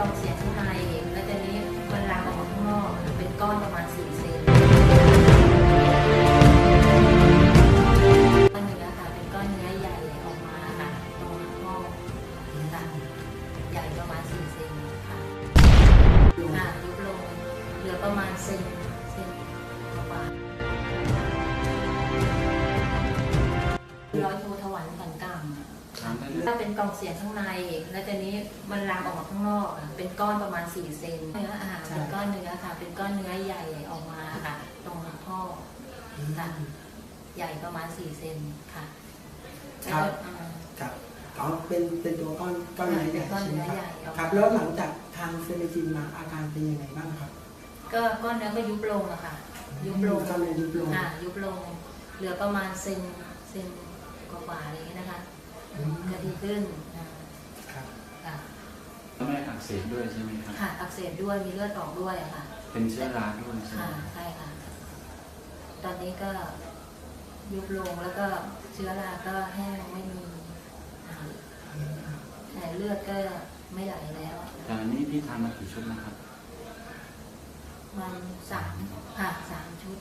ล่องเสียงข้างในแล้วทีนี้มันลามออกมาข้างนอกเป็นก้อนประมาณ4 เซนก้อนเนื้อค่ะเป็นก้อนเนื้อใหญ่ออกมาค่ะตรงข้อค่ะใหญ่ประมาณ4 เซนค่ะยุบลงเหลือประมาณเซนประมาณร้อยโทถวันกันกรรมถ้าเป็นกล่องเสียงข้างในแล้วทีนี้มันลามออกมาข้างนอกเป็นก้อนประมาณ4 เซนเนื้ออาหารเป็นก้อนเนื้อค่ะเป็นก้อนเนื้อใหญ่ออกมาค่ะตรงข้อค่ะใหญ่ประมาณ4 เซนค่ะครับอ๋อเป็นตัวก้อนเนื้อใหญ่ใช่ไหมครับแล้วหลังจากทางเซเลจินมาอาการเป็นยังไงบ้างครับก็ก้อนเนื้อก็ยุบลงอะค่ะยุบลงก้อนเนื้อยุบลงยุบลงเหลือประมาณเซนกว่าๆอะไรอย่างนี้นะคะก็ดีขึ้นครับค่ะแล้วไม่อักเสบด้วยใช่ไหมครับค่ะอักเสบด้วยมีเลือดออกด้วยอะค่ะเป็นเชื้อราด้วยใช่ไหมใช่ค่ะตอนนี้ก็ยุบลงแล้วก็เชื้อราก็แห้งไม่มีแต่เลือดก็ไม่ไหลแล้วแต่อันนี้พี่ทานมากี่ชุดนะครับมัน3 ชุด